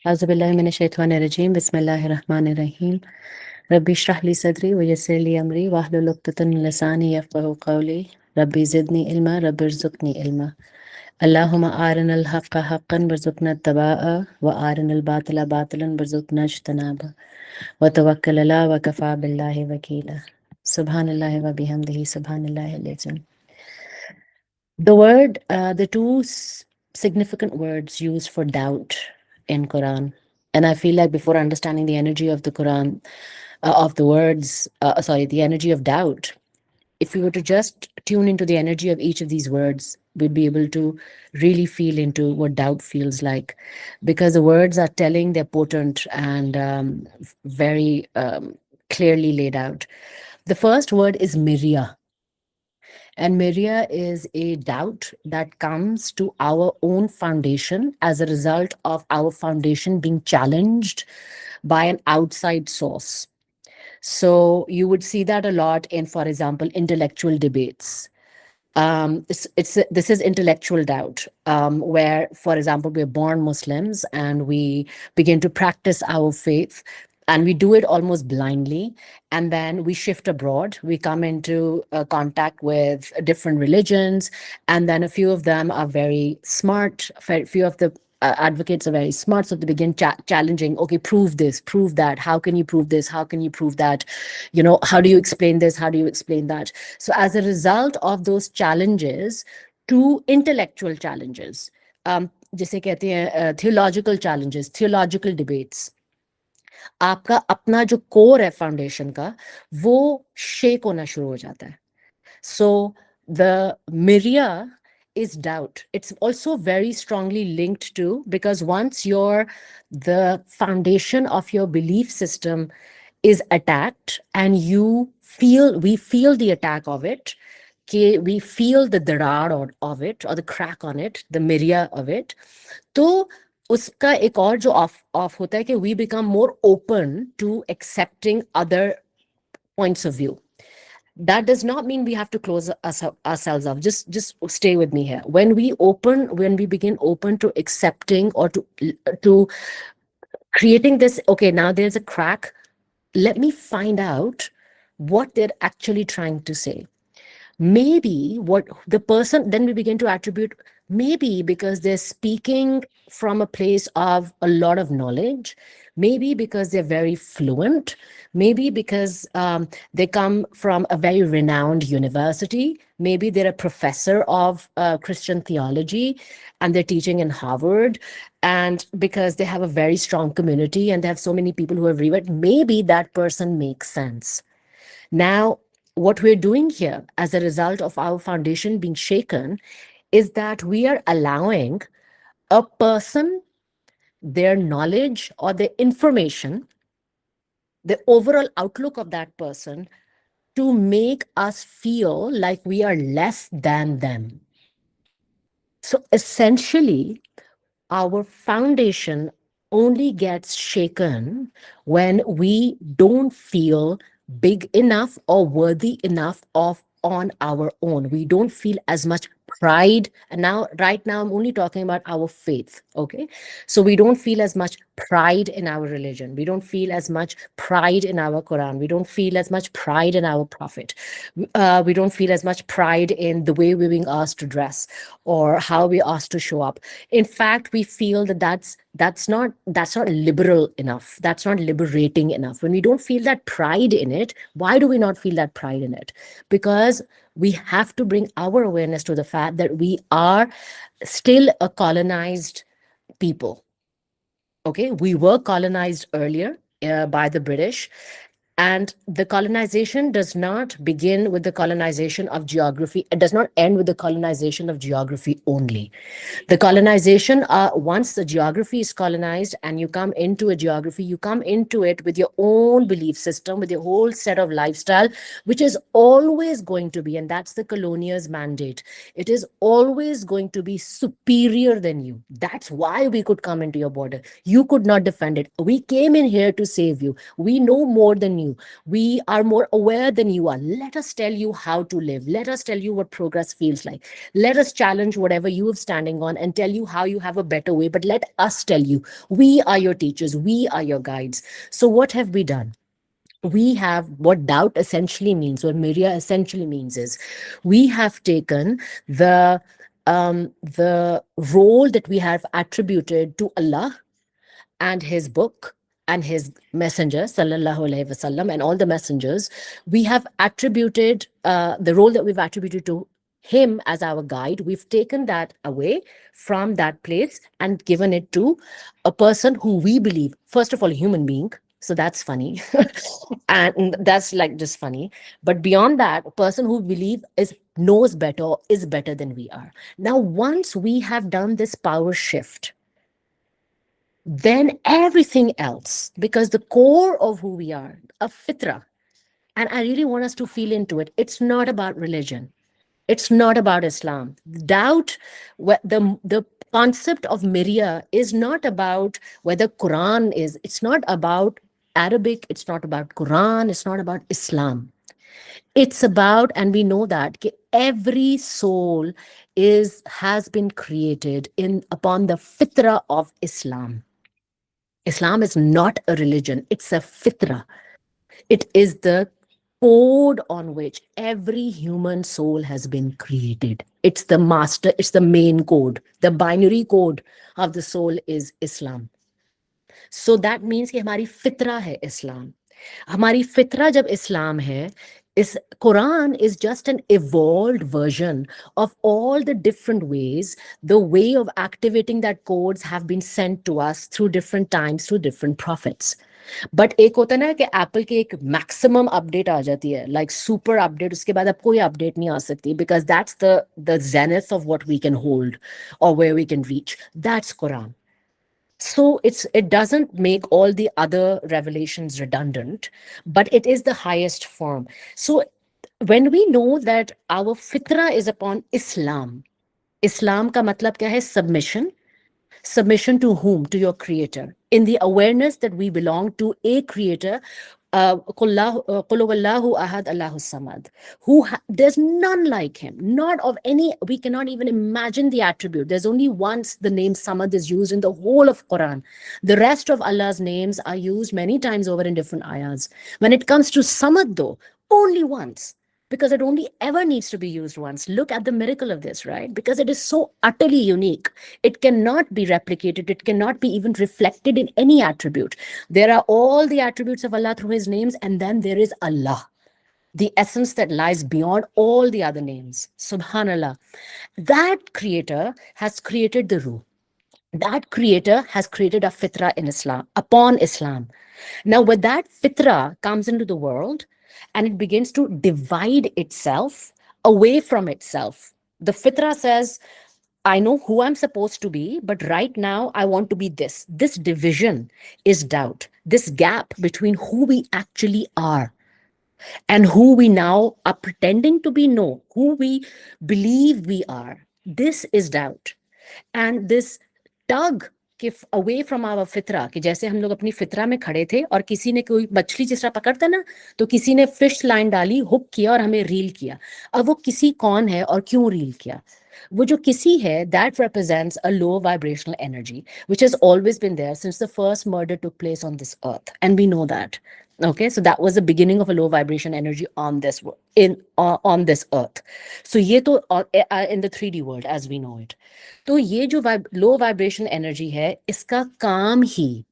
Auzubillahiminash-shaytanir-rajim. Bismillahir-rahmanir-rahim. Rabbi shrah li sadri wa yassir li amri wahlul uqdatan min lisani yafqahu qawli. Rabbi zidni ilma, Rabbi rzuqni ilma. Allahumma arina al-haqqa haqqan warzuqna ittiba'a wa arina al-batila batilan warzuqna ijtinaba. Wa tawakkal ala wa kafa billahi wakila. Subhanallahi wa bihamdihi subhanallahi al-azim. The two significant words used for doubt in Quran, and I feel like before understanding the energy of the Quran, of the words, the energy of doubt, if we were to just tune into the energy of each of these words, we'd be able to really feel into what doubt feels like, because the words are telling, they're potent and very clearly laid out. The first word is Miria. And Miria is a doubt that comes to our own foundation as a result of our foundation being challenged by an outside source. So you would see that a lot in, for example, intellectual debates. This is intellectual doubt, where, for example, we're born Muslims and we begin to practice our faith, and we do it almost blindly, and then we shift abroad, we come into contact with different religions, and then a few of them are very smart, few of the advocates are very smart, so they begin challenging, okay, prove this, prove that, how can you prove this, how can you prove that, how do you explain this, how do you explain that? So as a result of those challenges to intellectual challenges, जिसे कहते हैं theological challenges, theological debates, आपका अपना जो core है foundation का, वो shake होना शुरू हो जाता है. So the miria is doubt. It's also very strongly linked to, because once the foundation of your belief system is attacked and we feel the attack of it, we feel the darar of it, or the crack on it, the miria of it, तो उसका एक और जो off होता है कि we become more open to accepting other points of view. That does not mean we have to close ourselves off. Just stay with me here. When we begin open to accepting or to creating this, okay, now there's a crack, let me find out what they're actually trying to say. Maybe what the person, then we begin to attribute, maybe because they're speaking from a place of a lot of knowledge, maybe because they're very fluent, maybe because they come from a very renowned university, maybe they're a professor of Christian theology and they're teaching in Harvard, and because they have a very strong community and they have so many people who have read, maybe that person makes sense. Now, what we're doing here as a result of our foundation being shaken is that we are allowing a person, their knowledge or their information, the overall outlook of that person, to make us feel like we are less than them. So essentially, our foundation only gets shaken when we don't feel big enough or worthy enough of on our own. We don't feel as much pride. And right now, I'm only talking about our faith. Okay. So we don't feel as much pride in our religion. We don't feel as much pride in our Quran. We don't feel as much pride in our prophet. We don't feel as much pride in the way we're being asked to dress or how we're asked to show up. In fact, we feel that that's not liberal enough. That's not liberating enough. When we don't feel that pride in it, why do we not feel that pride in it? Because we have to bring our awareness to the fact that we are still a colonized people. Okay, we were colonized earlier by the British. And the colonization does not begin with the colonization of geography. It does not end with the colonization of geography only. The colonization, once the geography is colonized and you come into a geography, you come into it with your own belief system, with your whole set of lifestyle, which is always going to be, and that's the colonial's mandate, it is always going to be superior than you. That's why we could come into your border. You could not defend it. We came in here to save you. We know more than you. you. We are more aware than you are. Let us tell you how to live. Let us tell you what progress feels like. Let us challenge whatever you are standing on and tell you how you have a better way. But let us tell you, we are your teachers, we are your guides. So, what have we done? We have, what doubt essentially means, what Mirya essentially means is, we have taken the role that we have attributed to Allah and his book and his messenger sallallahu alaihi wasallam and all the messengers. We have attributed the role that we've attributed to him as our guide. We've taken that away from that place and given it to a person who we believe, first of all, a human being. So that's funny. And that's like just funny. But beyond that, a person who believe is knows better, is better than we are. Now, once we have done this power shift, then everything else, because the core of who we are, a fitra, and I really want us to feel into it, it's not about religion. It's not about Islam. Doubt, the concept of Mirya is not about whether Quran is, it's not about Arabic, it's not about Quran, it's not about Islam. It's about, and we know that every soul has been created in upon the fitra of Islam. Islam is not a religion, it's a fitra. It is the code on which every human soul has been created. It's the master, it's the main code. The binary code of the soul is Islam. So that means कि हमारी फितरा है इस्लाम. हमारी फितरा जब इस्लाम है, is Quran is just an evolved version of all the different ways the way of activating that codes have been sent to us through different times, through different prophets. But एक होता है ना कि एप्पल की एक maximum update आ जाती है, like super update, उसके बाद अब कोई अपडेट नहीं आ सकती, because that's the zenith of what we can hold और where we can reach. That's Quran. So it doesn't make all the other revelations redundant, but it is the highest form. So when we know that our fitra is upon Islam, Islam ka matlab kya hai? Submission. Submission to whom? To your creator. In the awareness that we belong to a creator, Qul huwallahu ahad Allahu samad, there's none like him, not of any, we cannot even imagine the attribute. There's only once the name Samad is used in the whole of Quran. The rest of Allah's names are used many times over in different ayahs. When it comes to Samad though, only once, because it only ever needs to be used once. Look at the miracle of this, right? Because it is so utterly unique. It cannot be replicated. It cannot be even reflected in any attribute. There are all the attributes of Allah through his names, and then there is Allah, the essence that lies beyond all the other names. Subhanallah. That creator has created the ruh. That creator has created a fitra in Islam, upon Islam. Now, when that fitra comes into the world, and it begins to divide itself away from itself. The fitra says, I know who I'm supposed to be, but right now I want to be this. This division is doubt. This gap between who we actually are and who we now are pretending to be, no, who we believe we are. This is doubt. And this tug away from our फितरा, कि जैसे हम लोग अपनी फितरा में खड़े थे और किसी ने कोई मछली जिस तरह पकड़ता ना, तो किसी ने फिश लाइन डाली, हुक किया और हमें रील किया. अब वो किसी कौन है और क्यों रील किया? वो जो किसी है, that represents a low vibrational energy which has always been there since the first murder took place on this earth, and we know that. Okay, so that was the beginning of a low vibration energy on this on this earth. So ये तो in the 3D world as we know it. तो ये जो low vibration energy है, इसका काम ही,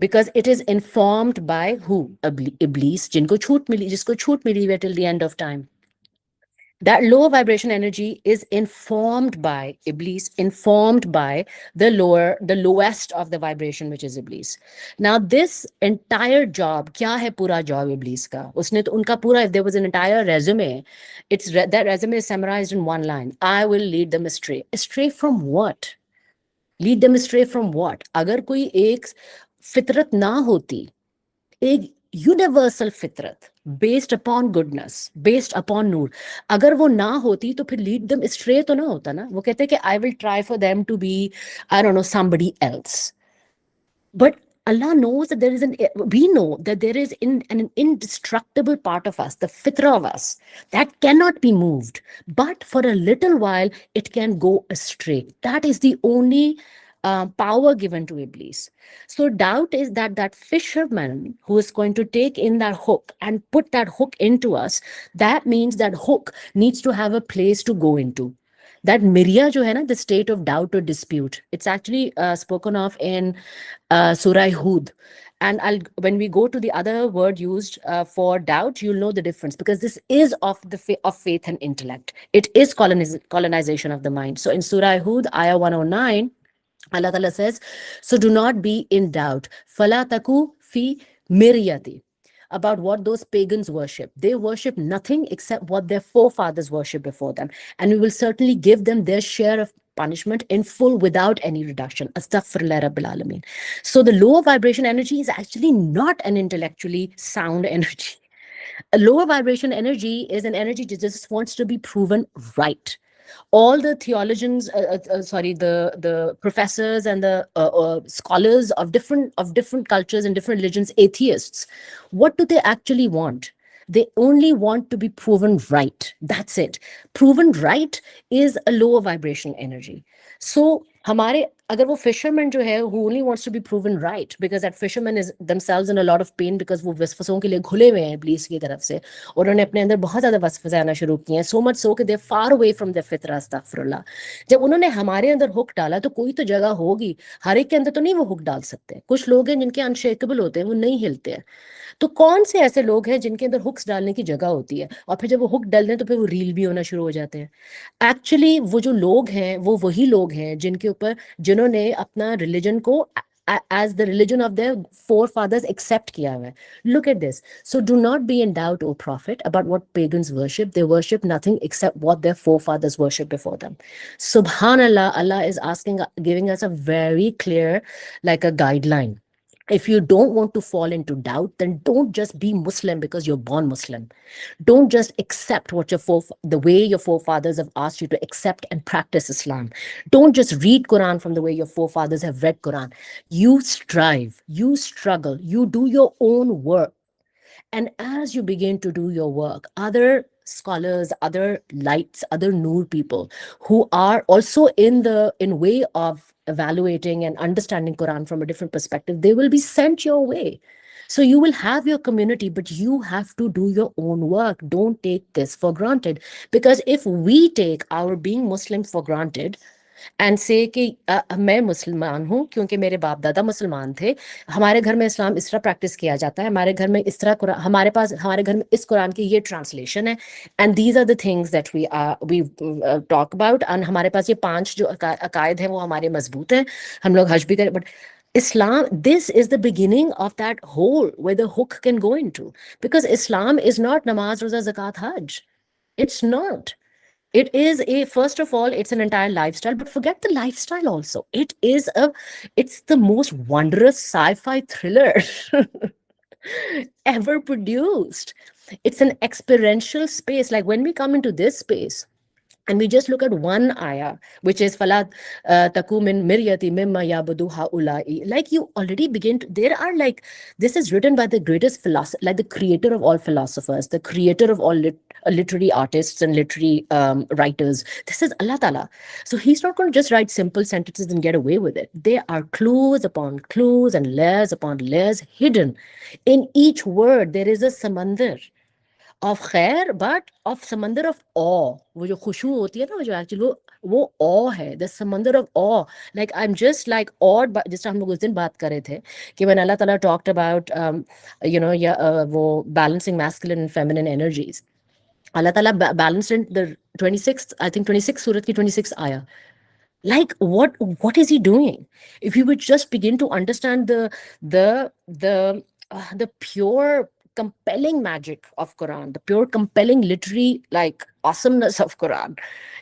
because it is informed by who? Iblis, जिनको छूट मिली, जिसको छूट मिली है till the end of time. That low vibration energy is informed by Iblis, informed by the lowest of the vibration, which is Iblis. Now, this entire job, kya hai pura job Iblis ka? Usne to unka pura, if there was an entire resume, that resume is summarized in one line. I will lead them astray. Astray from what? Lead them astray from what? अगर कोई एक फितरत ना होती, एक universal फितरत based upon goodness, based upon नूर, अगर वो ना होती तो फिर लीड देम स्ट्रे तो ना होता ना. वो कहते हैं कि I will try for them to be, I don't know, somebody else. But Allah knows that we know that there is an indestructible part of us, the fitra of us, that cannot be moved. But for a little while, it can go astray. That is the only power given to Iblis. So doubt is that fisherman who is going to take in that hook and put that hook into us, that means that hook needs to have a place to go into. That mirya jo hai na, the state of doubt or dispute, it's actually spoken of in Surah Hud. And when we go to the other word used for doubt, you'll know the difference, because this is of faith and intellect. It is colonization of the mind. So in Surah Hud, ayah 109, Allah Ta'ala says, so do not be in doubt. Fala taku fi miryati. About what those pagans worship. They worship nothing except what their forefathers worshiped before them. And we will certainly give them their share of punishment in full without any reduction. Astaghfirullah Rabbil Alameen. So the lower vibration energy is actually not an intellectually sound energy. A lower vibration energy is an energy that just wants to be proven right. All the theologians, the professors and the scholars of different cultures and different religions, atheists, what do they actually want? They only want to be proven right. That's it. Proven right is a lower vibration energy. So हमारे अगर वो fisherman जो है who only wants to be proven right, because that fisherman is themselves in a lot of pain because वो वसवसों के लिए घुले हुए हैं इब्लीस की तरफ से, और उन्होंने अपने अंदर बहुत ज़्यादा वसवसे आना शुरू किए हैं, so much so कि they're far away from their फितरा, अस्तगफिरुल्लाह. जब उन्होंने हमारे अंदर हुक डाला तो कोई तो जगह होगी, हर एक के अंदर तो नहीं वो हुक डाल सकते. कुछ लोग हैं जिनके अनशेकेबल होते हैं, वो नहीं हिलते हैं. तो कौन से ऐसे लोग हैं जिनके अंदर हुक्स डालने की जगह होती है, और फिर जब वो हुक डाल दें तो फिर वो रील भी होना शुरू हो जाते हैं. एक्चुअली वो जो लोग हैं वो वही लोग हैं जिनके ऊपर जिन्होंने अपना रिलीजन को as the religion of their forefathers accept kiya hai. Look at this. So do not be in doubt, O Prophet, about what pagans worship. They worship nothing except what their forefathers worshiped before them. Subhanallah, Allah is giving us a very clear, like a guideline. If you don't want to fall into doubt, then don't just be Muslim because you're born Muslim. Don't just accept what the way your forefathers have asked you to accept and practice Islam. Don't just read Quran from the way your forefathers have read Quran. You strive, you struggle, you do your own work. And as you begin to do your work, other scholars, other lights, other Noor people who are also in way of evaluating and understanding Quran from a different perspective, they will be sent your way. So you will have your community, but you have to do your own work. Don't take this for granted. Because if we take our being Muslim for granted, and से कि मैं मुसलमान हूँ क्योंकि मेरे बाप दादा मुसलमान थे, हमारे घर में इस्लाम इस तरह प्रैक्टिस किया जाता है, हमारे घर में इस तरह हमारे घर में इस कुरान की ये ट्रांसलेशन है, and these are the things that we talk about, एंड हमारे पास ये 5 जो अकायद हैं वो हमारे मजबूत हैं, हम लोग हज भी करें. But Islam, this is the beginning of that hole where the hook can go into, because Islam is not namaz, roza, zakat, hajj. It's not. It is first of all, it's an entire lifestyle, but forget the lifestyle also. It's the most wondrous sci-fi thriller ever produced. It's an experiential space. Like when we come into this space, and we just look at one ayah, which is Falat taku min miryati mimma yabudu haulai. Like you already begin to, this is written by the greatest philosopher, like the creator of all philosophers, the creator of all literary artists and literary writers. This is Allah Ta'ala. So he's not going to just write simple sentences and get away with it. There are clues upon clues and layers upon layers hidden. In each word, there is a samandar of khair, but of samandar of awe. वो जो खुशू होती है ना, जो actually वो awe है, the samandar of awe. Like I'm just like awed by, जिस तरह हम लोग उस दिन बात कर रहे थे कि when Allah Ta'ala talked about वो balancing masculine and feminine energies, Allah Ta'ala balanced in the 26th surah ki 26th ayah. Like what is he doing? If you would just begin to understand the pure compelling magic of Quran, the pure compelling literary like awesomeness of Quran,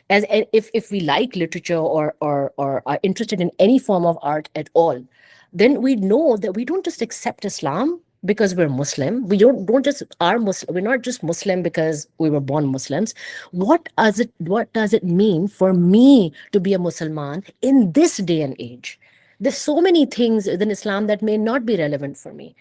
as if we like literature or are interested in any form of art at all, then we know that we don't just accept Islam because we're Muslim. We don't just are Muslim. We're not just Muslim because we were born Muslims. What does it mean for me to be a Musliman in this day and age? There's so many things within Islam that may not be relevant for me,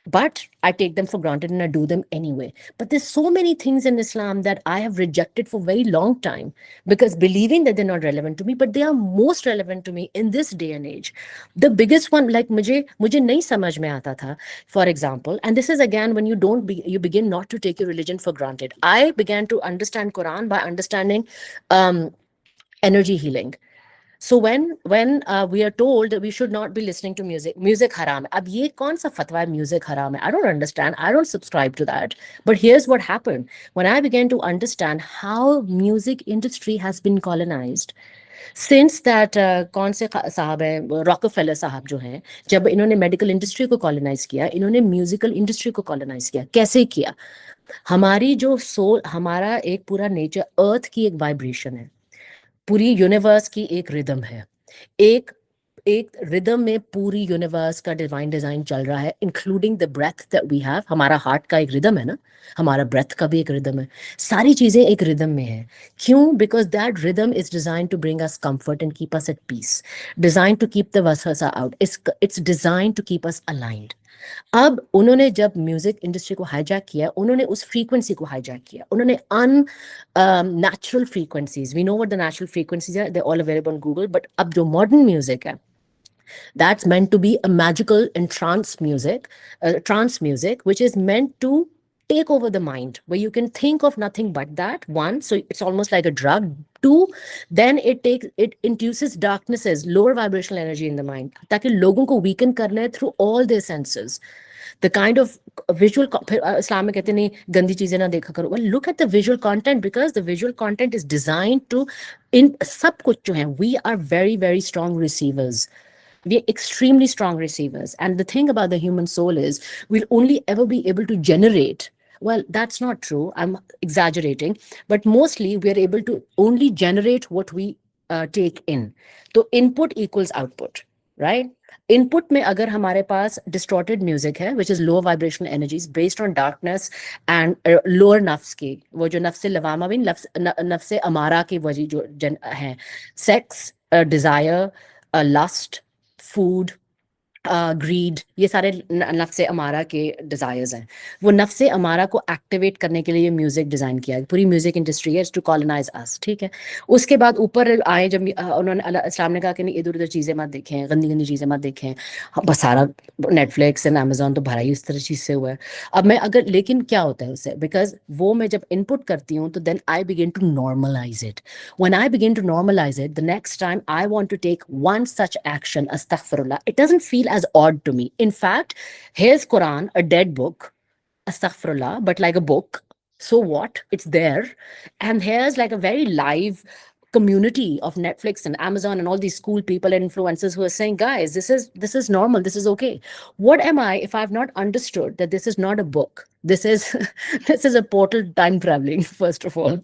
but I take them for granted and I do them anyway. But there's so many things in Islam that I have rejected for a very long time because believing that they're not relevant to me, but they are most relevant to me in this day and age. The biggest one, like मुझे नहीं समझ में आता था, for example, and this is again when you begin not to take your religion for granted. I began to understand Quran by understanding um, energy healing. So when we are told that we should not be listening to music haram hai. Ab ye kaun sa fatwa hai music haram hai? I don't understand. I don't subscribe to that. But here's what happened. When I began to understand how music industry has been colonized, since that कौन से साहब हैं Rockefeller साहब जो हैं, जब इन्होंने medical industry को कॉलोनाइज किया, इन्होंने म्यूजिकल इंडस्ट्री को कॉलोनाइज किया. कैसे किया? हमारी जो सोल, हमारा एक पूरा नेचर अर्थ की एक वाइब्रेशन है, पूरी यूनिवर्स की एक रिदम है, एक एक रिदम में पूरी यूनिवर्स का डिवाइन डिजाइन चल रहा है, including the breath that we have. हमारा हार्ट का एक रिदम है ना, हमारा ब्रेथ का भी एक रिदम है, सारी चीजें एक रिदम में है. क्यों? Because that rhythm is design to bring us comfort and keep us at peace, design to keep the वसवसा out, it's design to keep us aligned. अब उन्होंने जब म्यूजिक इंडस्ट्री को हाईजैक किया, उन्होंने उस फ्रीक्वेंसी को हाईजैक किया, उन्होंने natural frequencies, we know what the natural frequencies are, they're all available on Google, but अब जो modern music है, that's meant to be a magical and trance music, which is meant to take over the mind, where you can think of nothing but that. One, so it's almost like a drug. Two, then it induces darknesses, lower vibrational energy in the mind, ताकि लोगों को weaken करना है through all their senses. The kind of visual, Islam में कहते नहीं गंदी चीजें ना देखा करो. Well, look at the visual content, because the visual content is designed to, in सब कुछ जो है, we are very very strong receivers. We are extremely strong receivers. And the thing about the human soul is we'll only ever be able to generate. Well, that's not true. I'm exaggerating. But mostly we are able to only generate what we take in. So input equals output, right? Input में अगर हमारे पास distorted music है, which is low vibrational energies based on darkness and lower nafs की, वो जो नफ्स लवामा भी नफ्स अमारा की वजह जो है, sex, desire, lust, food, greed, ये सारे नफ्से अमारा के डिजायर्स हैं. वो नफ्से अमारा को एक्टिवेट करने के लिए म्यूजिक डिजाइन किया है. पूरी म्यूजिक इंडस्ट्री है टू कॉलोनाइज अस. ठीक है. उसके बाद ऊपर आए जब उन्होंने इस्लाम ने कहा कि नहीं इधर उधर चीजें मत देखें, गंदी गंदी चीजें मत देखें. बस सारा नेटफ्लिक्स एंड अमेजोन तो भरा ही इस तरह चीज से हुआ है. अब मैं अगर, लेकिन क्या होता है उससे, बिकॉज वो मैं जब इनपुट करती हूँ तो then I begin to normalise it. When I begin to normalize it, the next time I want to take one such action, astaghfirullah, it doesn't feel as odd to me. In fact, here's Quran, a dead book, astaghfirullah, but like a book. So what? It's there. And here's like a very live community of Netflix and Amazon and all these cool people and influencers who are saying, guys, this is normal, this is okay. What am I if I've not understood that this is not a book? This is this is a portal to time traveling, first of all.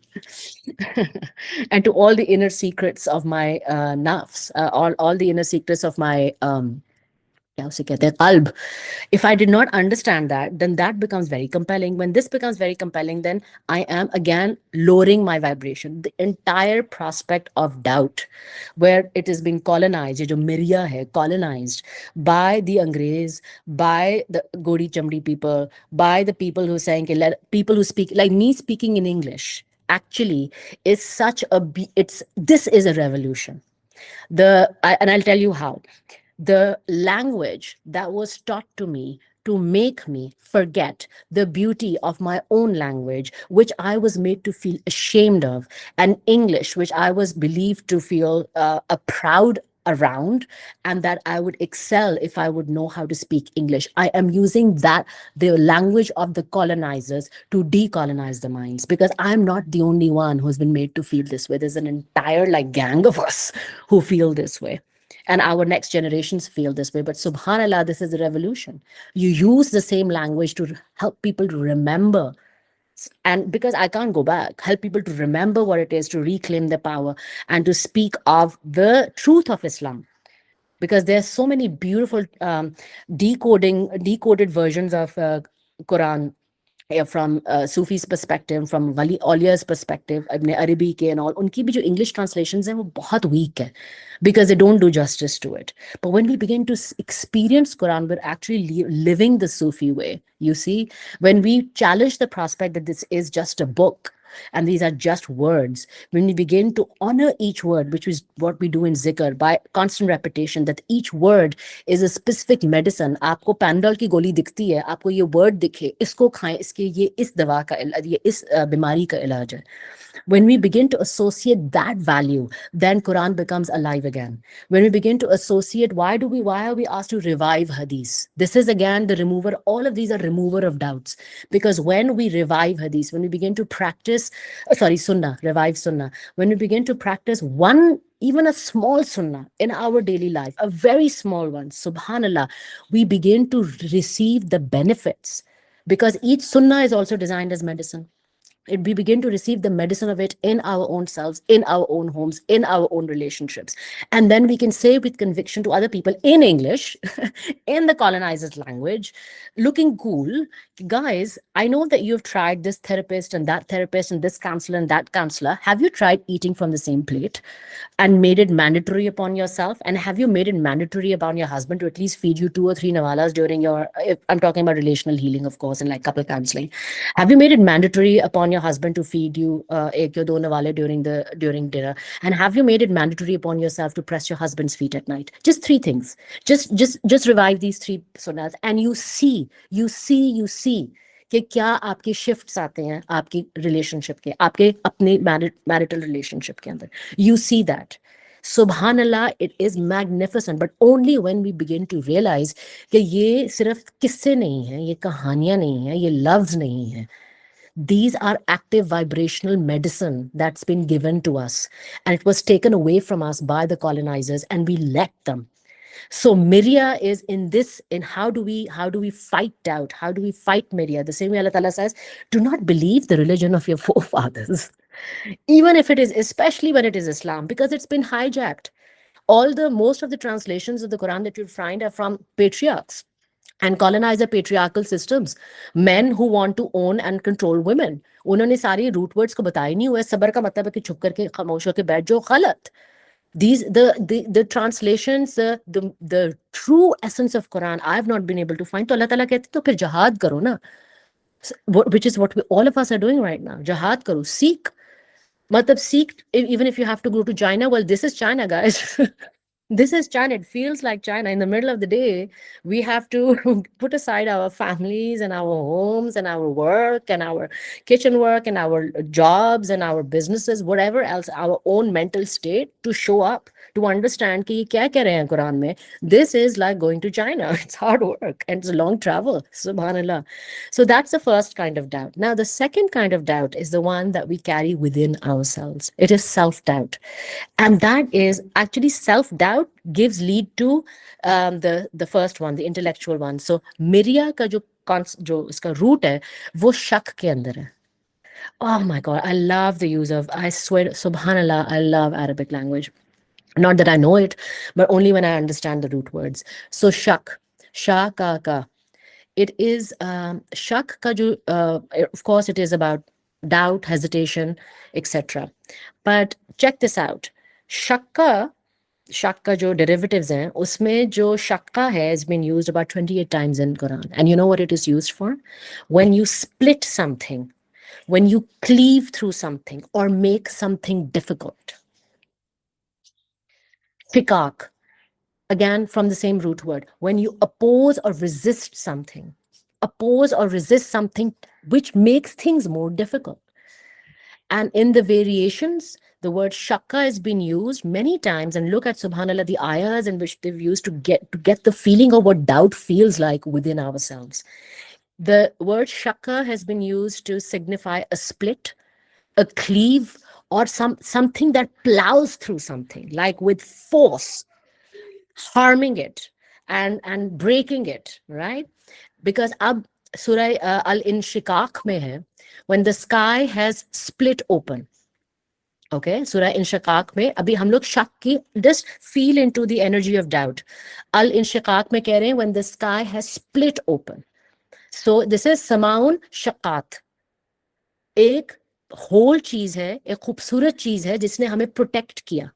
And to all the inner secrets of my nafs, all the inner secrets of my क्या उसे कहते हैं, qalb. If I did not understand that, then that becomes very compelling. When this becomes very compelling, then I am again lowering my vibration. The entire prospect of doubt, where it is being colonized, ये जो मिरिया है, colonized by the Angrez, by the Godi Chamdi people, by the people who are saying, people who speak like me speaking in English, actually is such a, this is a revolution. And I'll tell you how. The language that was taught to me to make me forget the beauty of my own language, which I was made to feel ashamed of, and English, which I was believed to feel a proud around, and that I would excel if I would know how to speak English. I am using that, the language of the colonizers, to decolonize the minds, because I'm not the only one who's been made to feel this way. There's an entire like gang of us who feel this way. And our next generations feel this way. But subhanallah, this is a revolution. You use the same language to help people to remember. And because I can't go back, help people to remember what it is to reclaim their power and to speak of the truth of Islam. Because there's so many beautiful decoded versions of Quran from Sufi's perspective, from Wali Aulia's perspective, Ibn Arabi ke and all, unki bhi jo English translations hain, wo bahut weak hai, because they don't do justice to it. But when we begin to experience Quran, we're actually living the Sufi way. You see, when we challenge the prospect that this is just a book, and these are just words, when we begin to honor each word, which is what we do in zikr by constant repetition, that each word is a specific medicine. आपको पैनडॉल की गोली दिखती है, आपको ये word दिखे, इसको खाएं, इसके ये इस दवा का ये इस बीमारी का इलाज है. When we begin to associate that value, then Quran becomes alive again. When we begin to associate, why are we asked to revive hadith? This is again the remover, all of these are remover of doubts. Because when we revive hadith, when we begin to practice, sunnah, revive sunnah, when we begin to practice one, even a small sunnah in our daily life, a very small one, subhanallah, we begin to receive the benefits, because each sunnah is also designed as medicine. We begin to receive the medicine of it in our own selves, in our own homes, in our own relationships. And then we can say with conviction to other people in English, in the colonizer's language, looking cool, guys, I know that you've tried this therapist and this counselor and that counselor. Have you tried eating from the same plate and made it mandatory upon yourself? And have you made it mandatory upon your husband to at least feed you 2 or 3 nawalas during your, I'm talking about relational healing, of course, and like couple counseling. Have you made it mandatory upon your husband to feed you ek ya do nawale during dinner? And have you made it mandatory upon yourself to press your husband's feet at night? Just 3 things. Just revive these 3 sunnahs, and you see कि क्या आपके shifts आते हैं आपकी relationship के, आपके अपने marital relationship के अंदर. You see that. Subhanallah, it is magnificent, but only when we begin to realize कि ये सिर्फ किस्से नहीं हैं, ये कहानियां नहीं हैं, ये लफ्ज नहीं हैं. These are active vibrational medicine that's been given to us, and it was taken away from us by the colonizers, and we let them. So Mirya is in this, in how do we fight doubt? How do we fight Mirya? The same way Allah Ta'ala says, do not believe the religion of your forefathers. Even if it is, especially when it is Islam, because it's been hijacked. Most of the translations of the Quran that you'll find are from patriarchs and colonizer patriarchal systems, men who want to own and control women. उन्होंने सारी root words को बताया नहीं हुआ. सबर का मतलब है कि चुप करके खामोश होकर बैठ जाओ, गलत. These the translations, the true essence of Quran, I've not been able to find. तो अल्लाह ताला कहते तो फिर जहाद करो ना, which is what all of us are doing right now. Jihad karo, seek. Matlab seek, even if you have to go to China. Well, this is China, guys. This is China. It feels like China. In the middle of the day, we have to put aside our families and our homes and our work and our kitchen work and our jobs and our businesses, whatever else, our own mental state, to show up, to understand कि ये क्या कह रहे हैं कुरान में. This is like going to China. It's hard work and it's a long travel. Subhanallah. So that's the first kind of doubt. Now, the second kind of doubt is the one that we carry within ourselves. It is self-doubt. And that is actually self-doubt gives lead to the first one, the intellectual one. So Mirya का जो इसका root है, वो शक के अंदर है. Oh my God, I love the use of, I swear, subhanallah, I love Arabic language. Not that I know it, but only when I understand the root words. So shak, ka. It is shak ka jo, of course it is about doubt, hesitation, etc. But check this out. Shakka jo derivatives hain, usme jo shakka hai has been used about 28 times in Quran. And you know what it is used for? When you split something, when you cleave through something or make something difficult. Fikak, again from the same root word, when you oppose or resist something which makes things more difficult. And in the variations, the word shakka has been used many times, and look at subhanallah the ayahs in which they've used to get the feeling of what doubt feels like within ourselves. The word shakka has been used to signify a split, a cleave, or something that plows through something, like with force, harming it and breaking it, right? Because ab Surah Al-Inshiqaq mein hai, when the sky has split open. Okay, Surah Inshiqaq mein, abhi hum log shak ki, just feel into the energy of doubt. Al-Inshiqaq mein keh rahe hain, when the sky has split open. So this is Samaun Shaqat. एक whole चीज है, एक खूबसूरत चीज है जिसने हमें protect किया.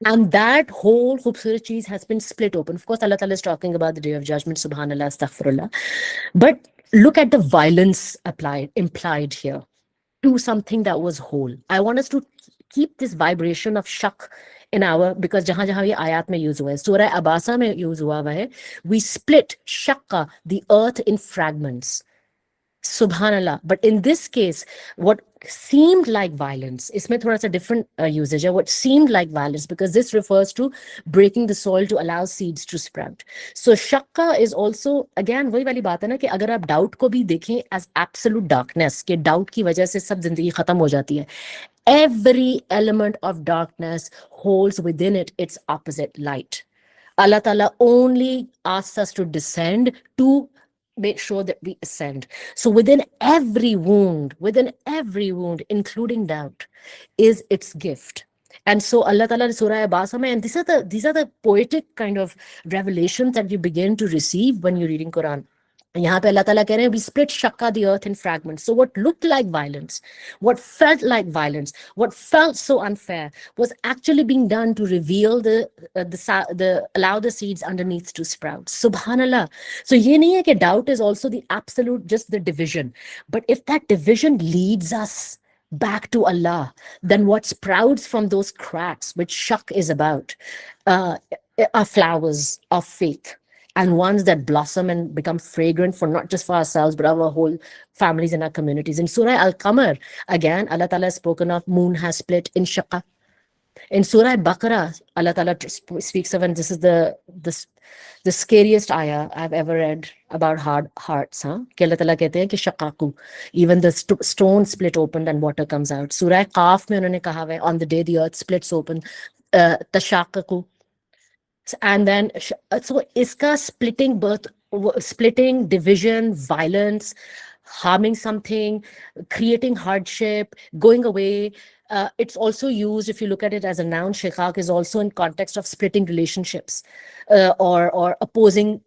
And that whole खूबसूरत cheese has been split open. Of course, Allah Ta'ala is talking about the day of judgment, subhanallah, astaghfirullah. But look at the violence implied here to something that was whole. I want us to keep this vibration of shak in our, because jahan jahan ye ayat mein use hua hai, surah Abasa mein use hua hai, we split shakka, the earth, in fragments. Subhanallah. But in this case, what seemed like violence, isme thoda sa different usage hai, what seemed like violence, because this refers to breaking the soil to allow seeds to sprout. So shakka is also, again, wahi wali baat hai na, कि अगर आप doubt को भी देखें as absolute darkness, कि doubt की वजह से सब जिंदगी खत्म हो जाती है. Every element of darkness holds within it its opposite light. Allah Ta'ala only asks us to descend to make sure that we ascend. So within every wound, including doubt, is its gift. And so Allah Ta'ala in Surah Abasa, and these are the poetic kind of revelations that you begin to receive when you're reading Quran. यहाँ पे अल्लाह ताला कह रहे हैं, we split shakka, the earth, in fragments. So what looked like violence, what felt like violence, what felt so unfair, was actually being done to reveal allow the seeds underneath to sprout. Subhanallah. So ये नहीं है कि doubt is also the absolute, just the division. But if that division leads us back to Allah, then what sprouts from those cracks, which shak is about, are flowers of faith, and ones that blossom and become fragrant for not just for ourselves, but our whole families and our communities. In Surah Al-Qamar, again, Allah Ta'ala has spoken of moon has split in shaqqa. In Surah Baqarah, Allah Ta'ala speaks of, and this is the scariest ayah I've ever read about hard hearts. कि Allah Ta'ala कहते हैं कि shaqaqu, even the stone split open and water comes out. Surah Qaf में उन्होंने कहा है, on the day the earth splits open, tashaqaqu. And then, so iska splitting, division, violence, harming something, creating hardship, going away. It's also used, if you look at it as a noun, shiqaq is also in context of splitting relationships, or opposing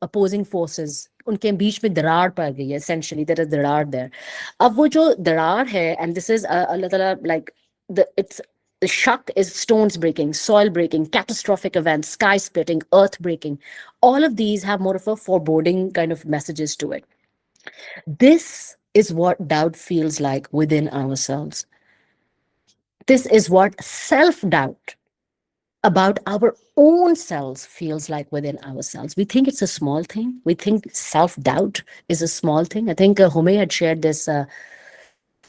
forces. उनके बीच में दरार पड़ गई है, essentially there is दरार there. अब वो जो दरार है, and this is Allah Ta'ala, like the shock is stones breaking, soil breaking, catastrophic events, sky splitting, earth breaking. All of these have more of a foreboding kind of messages to it. This is what doubt feels like within ourselves. This is what self-doubt about our own selves feels like within ourselves. We think it's a small thing. We think self-doubt is a small thing. I think Hume had shared this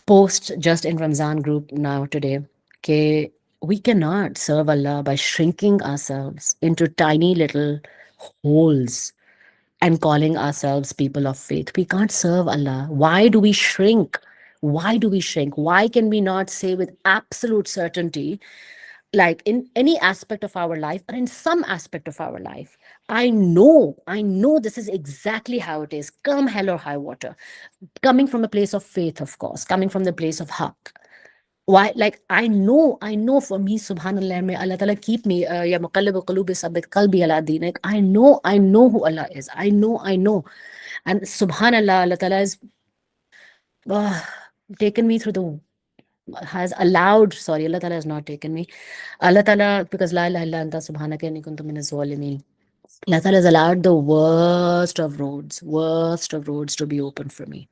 post just in Ramzan group now today. Okay, we cannot serve Allah by shrinking ourselves into tiny little holes and calling ourselves people of faith. We can't serve Allah. Why do we shrink? Why do we shrink? Why can we not say with absolute certainty, like in any aspect of our life, or in some aspect of our life, I know this is exactly how it is, come hell or high water, coming from a place of faith, of course, coming from the place of haqq. Why? Like I know for me, subhanallah, may Allah Ta'ala keep me, ya muqallib qulubi sabbit qalbi ala dinik. I know who Allah is. I know. And subhanallah, Allah Ta'ala has taken me through Allah Ta'ala has not taken me. Allah Ta'ala, because la ilaha illa anta subhanaka inni kuntu minaz zalimin. Allah Ta'ala has allowed the worst of roads to be open for me.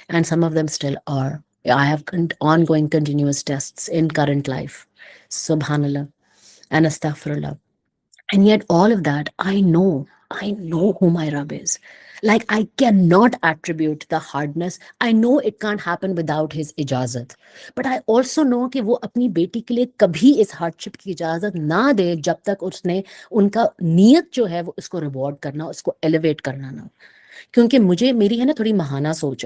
And some of them still are. I have ongoing continuous tests in current life. Subhanallah and astaghfirullah. And yet all of that, I know who my Rabb is. Like I cannot attribute the hardness. I know it can't happen without his ijazat. But I also know कि वो अपनी बेटी के लिए कभी इस hardship की इजाजत ना दे जब तक उसने उनका नियत जो है वो उसको reward करना, उसको elevate करना ना. क्योंकि मेरी है ना थोड़ी महाना सोच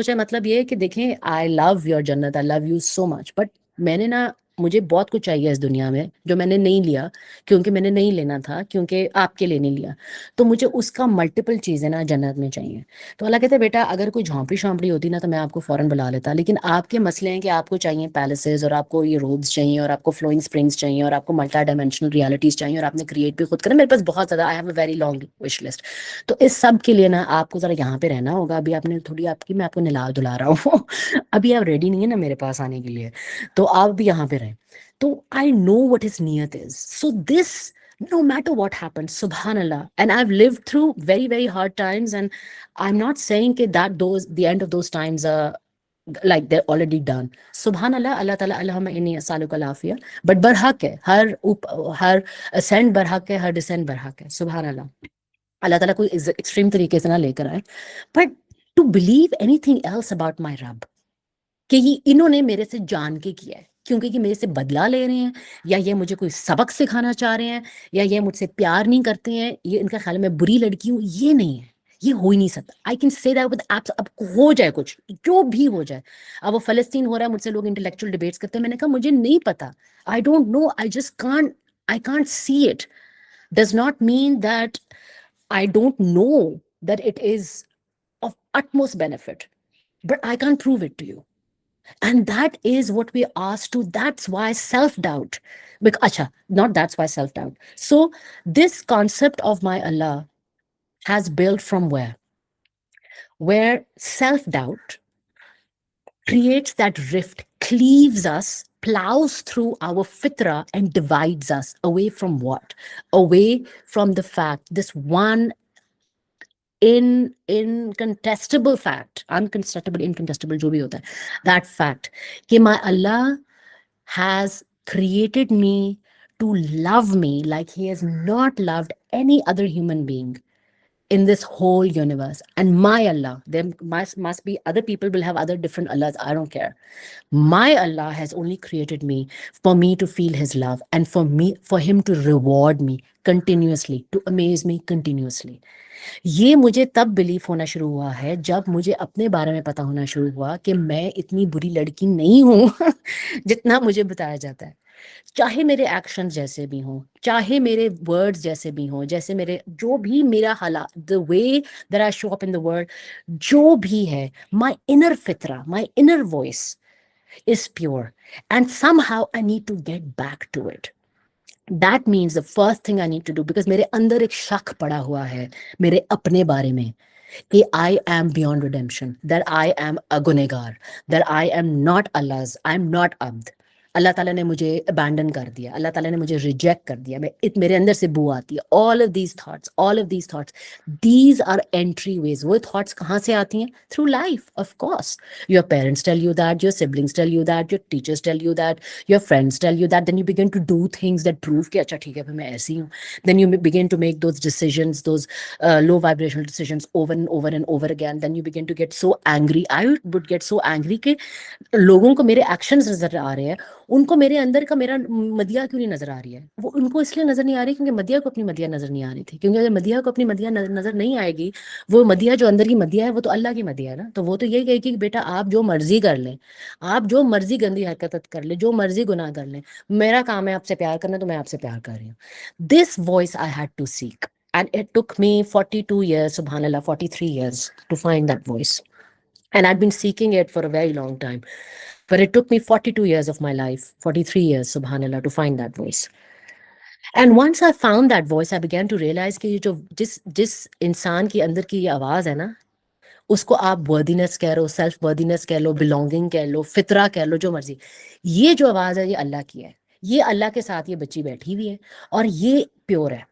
है मतलब ये है कि देखें, आई लव योर जन्नत, I love you so much, but मैंने ना मुझे बहुत कुछ चाहिए इस दुनिया में जो मैंने नहीं लिया, क्योंकि मैंने नहीं लेना था, क्योंकि आपके लिए नहीं लिया। तो मुझे उसका मल्टीपल चीज़ें ना जन्नत में चाहिए। तो अल्लाह कहते हैं बेटा अगर कोई झोंपड़ी शोंपड़ी होती ना तो मैं आपको फ़ौरन बुला लेता, लेकिन आपके मसले हैं कि आपको चाहिए पैलेसेस, और आपको ये रोड्स चाहिए, और आपको फ्लोइंग स्प्रिंग्स चाहिए, और आपको मल्टी डायमेंशनल रियलिटीज़ चाहिए, और आपने क्रिएट भी खुद करना। मेरे पास बहुत ज़्यादा, I have a very long wish list. तो इस सब के लिए ना आपको ज़रा यहाँ पे रहना होगा। अभी आपने थोड़ी आपकी, मैं आपको नला धुला रहा हूँ अभी आप रेडी नहीं है ना मेरे पास आने के लिए, तो आप भी यहाँ पे रहें। तो I know what his niyat is. So this, no matter what happens, subhanallah, and I've lived through very, very hard times, and I'm not saying that the end of those times are like they're already done. Subhanallah, Allah Ta'ala, Allahumma inni as'aluka al-afiya. But barhaq hai, har ascent barhaq hai, har descent barhaq hai. Subhanallah. Allah Ta'ala कोई extreme तरीके से ना लेकर आए. But to believe anything else about my Rabb, कि ये इन्होंने मेरे से जान के किया है, क्योंकि ये मेरे से बदला ले रहे हैं, या ये मुझे कोई सबक सिखाना चाह रहे हैं, या ये मुझसे प्यार नहीं करते हैं, ये इनका ख्याल है मैं बुरी लड़की हूँ, ये नहीं है, ये हो ही नहीं सकता। I can say that with abs, अब हो जाए कुछ, जो भी हो जाए। अब वो फलस्तीन हो रहा है, मुझसे लोग इंटेलेक्चुअल डिबेट्स करते हैं, मैंने कहा मुझे नहीं पता, आई don't no, I can't see it, does not mean that I don't know that it is of utmost benefit, but I can't prove it to you. And that is what we asked to. That's why self-doubt. Because, acha, not that's why self-doubt. So this concept of my Allah has built from where? Where self-doubt creates that rift, cleaves us, plows through our fitra and divides us away from what? Away from the fact, this one incontestable fact, uncontestable, incontestable, जो भी होता है, that fact कि my Allah has created me to love me like he has not loved any other human being in this whole universe. And my Allah, there must be other people will have other different Allahs, I don't care. My Allah has only created me for me to feel his love, and for him to reward me continuously, to amaze me continuously. ये मुझे तब believe होना शुरू हुआ है जब मुझे अपने बारे में पता होना शुरू हुआ कि मैं इतनी बुरी लड़की नहीं हूं जितना मुझे बताया जाता है। चाहे मेरे एक्शंस जैसे भी हों, चाहे मेरे वर्ड्स जैसे भी हों, जैसे मेरे जो भी मेरा हालात, the way that I show up in the world, जो भी है, माय इनर फितरा, my inner voice is pure, and somehow I need to get back to it. That means the first thing I need to do, because मेरे अंदर एक शक पड़ा हुआ है मेरे अपने बारे में कि I am beyond redemption, that I am a गुनहगार, that I am not Allah's, I am not abd. अल्लाह ताला ने मुझे अबैंडन कर दिया, अल्लाह ताला ने मुझे रिजेक्ट कर दिया, मेरे अंदर से बू आती है। All of these thoughts, these are entry ways. वो थॉट्स कहाँ से आती हैं? Through life, of course. Your parents tell you that, your siblings tell you that, your teachers tell you that, your friends tell you that, then you begin to do things that prove कि अच्छा ठीक है फिर मैं ऐसी हूँ। Then you begin to make those decisions, those low vibrational decisions over and over again. Then you begin to get so angry, I would get so angry कि लोगों को मेरे एक्शंस नजर आ रहे हैं, उनको मेरे अंदर का मेरा मदिया क्यों नहीं नजर आ रही है? वो उनको इसलिए नजर नहीं आ रही क्योंकि मदिया को अपनी मदिया नजर नहीं आ रही थी। क्योंकि अगर मदिया को अपनी मदिया नजर नहीं आएगी, वो मदिया जो अंदर की मदिया है वो तो अल्लाह की मदिया है ना, तो वो तो यही कहेगी कि बेटा आप जो मर्जी कर लें, आप जो मर्जी गंदी हरकत कर ले, जो मर्जी गुनाह कर लें, मेरा काम है आपसे प्यार करना, तो मैं आपसे प्यार कर रही हूँ। This voice I had to seek, and it took me 42 years, subhanallah, 43 years to find that voice. And I'd been seeking it for a very long time. But it took me 42 years of my life, 43 years, subhanallah, to find that voice. And once I found that voice, I began to realize कि ये जो जिस इंसान के अंदर की ये आवाज़ है ना, उसको आप वर्दीनेस कह लो, सेल्फ वर्दीनेस कह लो, बिलोंगिंग कह लो, फितरा कह लो, जो मर्जी, ये जो आवाज़ है ये अल्लाह की है। ये अल्लाह के साथ ये बच्ची बैठी हुई है और ये प्योर है।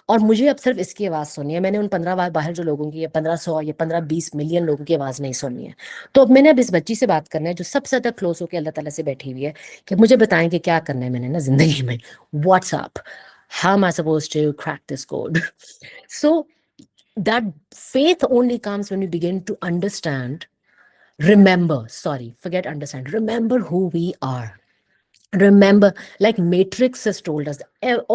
और मुझे अब सिर्फ इसकी आवाज़ सुननी है। मैंने उन 15 बाहर जो लोगों की, 1500 या 15-20 मिलियन लोगों की आवाज़ नहीं सुननी है। तो अब मैंने अब इस बच्ची से बात करना है जो सबसे ज़्यादा क्लोज होकर अल्लाह ताला से बैठी हुई है, कि मुझे बताएं कि क्या करना है मैंने ना ज़िंदगी में। What's up, how am I suppose to crack this code? So that faith only comes when you begin to understand, remember, sorry, forget understand, remember who we are. Remember, like Matrix has told us,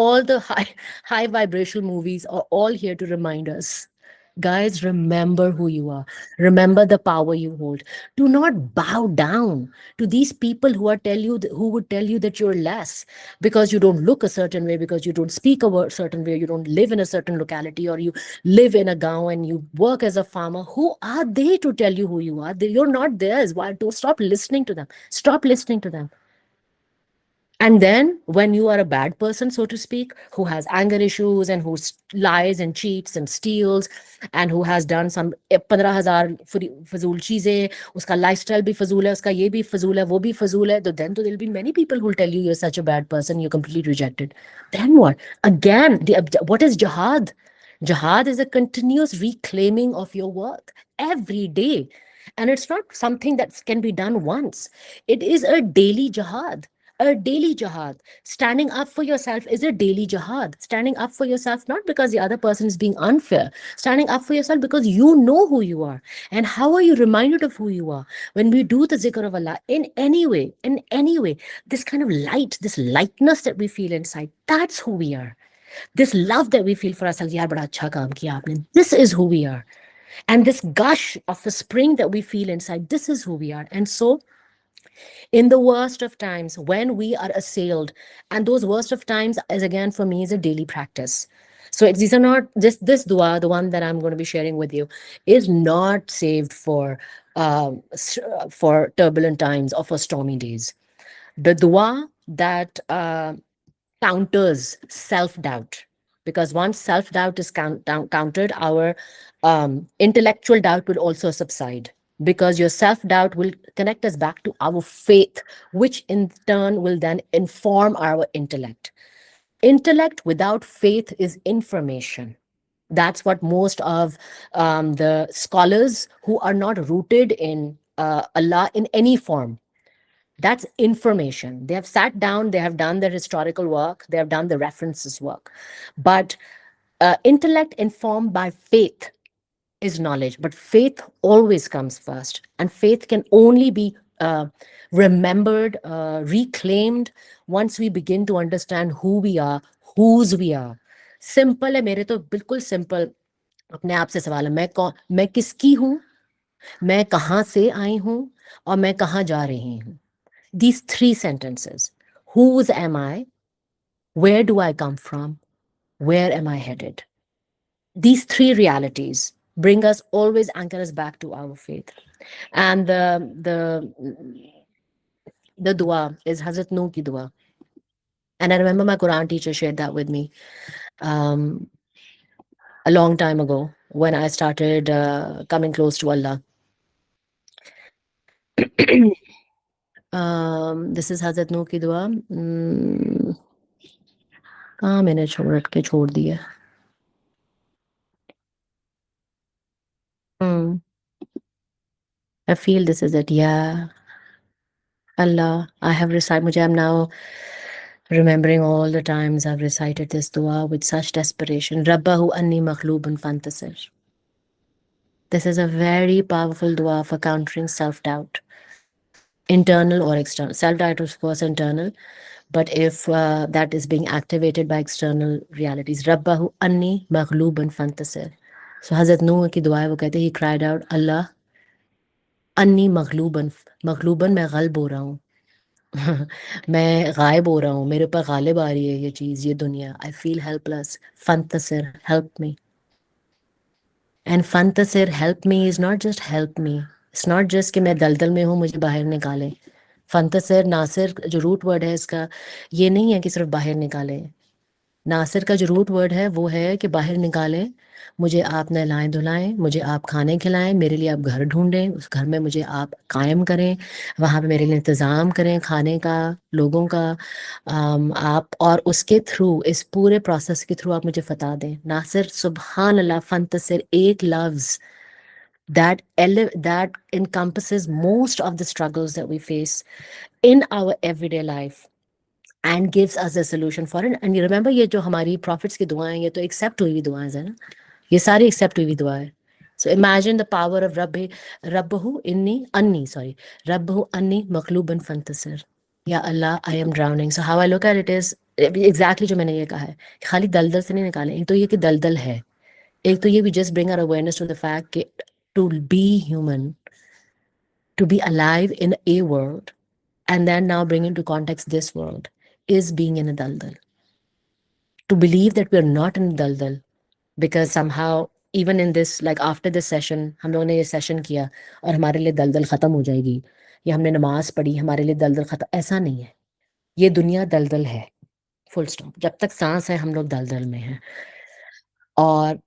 all the high vibrational movies are all here to remind us Guys, remember who you are. Remember the power you hold. Do not bow down to these people who are tell you who would tell you that you're less because you don't look a certain way, because you don't speak a certain way, you don't live in a certain locality, or you live in a gaon and you work as a farmer. Who are they to tell you who you are? You're not theirs. Why? Don't stop listening to them. Stop listening to them. And then, when you are a bad person, so to speak, who has anger issues and who lies and cheats and steals and who has done some 15,000 फजूल चीजें, उसका lifestyle भी फजूल है, उसका ये भी फजूल है, वो भी फजूल है, then there'll be many people who'll tell you you're such a bad person, you're completely rejected. Then what? Again, what is jihad? Jihad is a continuous reclaiming of your worth every day. And it's not something that can be done once. It is a daily jihad. A daily jihad. Standing up for yourself is a daily jihad. Standing up for yourself, not because the other person is being unfair, standing up for yourself because you know who you are. And how are you reminded of who you are? When we do the zikr of Allah in any way, this kind of light, this lightness that we feel inside, that's who we are. This love that we feel for ourselves, yaar, bada acha kaam kiya aapne. This is who we are. And this gush of the spring that we feel inside, this is who we are. And so, in the worst of times, when we are assailed, and those worst of times is again for me is a daily practice. So these are not this dua, the one that I'm going to be sharing with you, is not saved for turbulent times or for stormy days. The dua that counters self-doubt, because once self-doubt is countered, our intellectual doubt will also subside, because your self-doubt will connect us back to our faith, which in turn will then inform our intellect. Intellect without faith is information. That's what most of the scholars who are not rooted in Allah in any form, that's information. They have sat down, they have done their historical work, they have done the references work. But intellect informed by faith is knowledge. But faith always comes first. And faith can only be remembered, reclaimed, once we begin to understand who we are, whose we are. Simple है, मेरे तो बिल्कुल simple अपने आप से सवाल है, मैं किसकी हूँ, मैं कहाँ से आई हूँ, और मैं कहाँ जा रही हूँ. These three sentences. Whose am I? Where do I come from? Where am I headed? These three realities bring us, always anchor us back to our faith. And the dua is Hazrat Nuh ki dua. And I remember my Quran teacher shared that with me um, a long time ago when I started coming close to Allah. This is Hazrat Nuh ki dua. कहाँ मैंने छोड़ दिया. I feel this is it. Yeah. Allah, I have recited, I'm now remembering all the times I've recited this dua with such desperation. Rabbahu anni maghlubun fantasir. This is a very powerful dua for countering self-doubt, internal or external. Self-doubt is, of course, internal, but if that is being activated by external realities, Rabbahu anni maghlubun fantasir. So Hazrat Nuh ki dua, wo kehte, he cried out, Allah, अन्नी मगलूबन, मगलूबन मैं गल्ब हो रहा हूँ. मैं गायब हो रहा हूँ, मेरे ऊपर गालिब आ रही है ये चीज़, ये दुनिया. I feel helpless. फंतसिर, हेल्प मी. एंड फंतसिर, help me is not just help me. It's not just कि मैं दलदल में हूँ, मुझे बाहर निकाले. फंतसिर, नासिर जो रूट वर्ड है इसका, ये नहीं है कि सिर्फ बाहर निकाले. नासिर का जो रूट वर्ड है वो है कि बाहर निकालें, मुझे आप नहलाएं धुलाएं, मुझे आप खाने खिलाएं, मेरे लिए आप घर ढूंढें, उस घर में मुझे आप कायम करें, वहाँ पे मेरे लिए इंतज़ाम करें खाने का, लोगों का. आप और उसके थ्रू, इस पूरे प्रोसेस के थ्रू आप मुझे फतह दें. नासिर, सुबहान अल्लाह, फंतसिर एक लफ्ज़ that encompasses most of the struggles that we face in our everyday life and gives us a solution for it. And you remember, ये जो हमारी prophets की दुआएं, ये तो accept हुई हुई दुआएं है ना, ये सारी accept हुई हुई दुआएं. So imagine the power of Rabbahu anni maqluban fantasir. Ya Allah, I am drowning. So how I look at it is exactly जो मैंने ये कहा है, खाली दलदल से नहीं निकालें, एक तो ये कि दलदल है, एक तो ये भी just bring our awareness to the fact कि to be human, to be alive in a world, and then now bring into context this world, is being in a daldal. To believe that we're not in a daldal because somehow even in this, like after this session, हम लोगों ने ये session किया और हमारे लिए दलदल खत्म हो जाएगी, या हमने नमाज पढ़ी हमारे लिए दलदल खत्म, ऐसा नहीं है। ये दुनिया दलदल है, फुल स्टॉप। जब तक सांस है हम लोग दलदल में हैं। और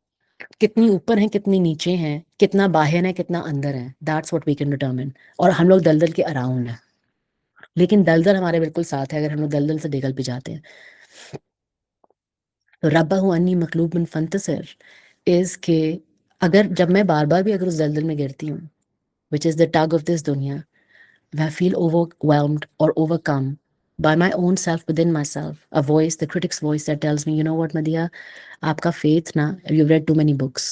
कितनी ऊपर है कितनी नीचे हैं, कितना बाहर है कितना अंदर है, that's what we can determine. और हम लोग दलदल के अराउंड हैं, लेकिन दलदल हमारे बिल्कुल साथ है अगर हम लोग दलदल से निकल भी जाते हैं। तो रब्बहु अन्नी मखलूब मिन फंतसिर इज के अगर जब मैं बार बार भी अगर उस दलदल में गिरती हूँ, which is the tug of this दुनिया, I feel overwhelmed or overcome by my own self within myself, a voice, the critic's voice that tells me, you know what, Madhya, आपका faith ना, you've read too many books,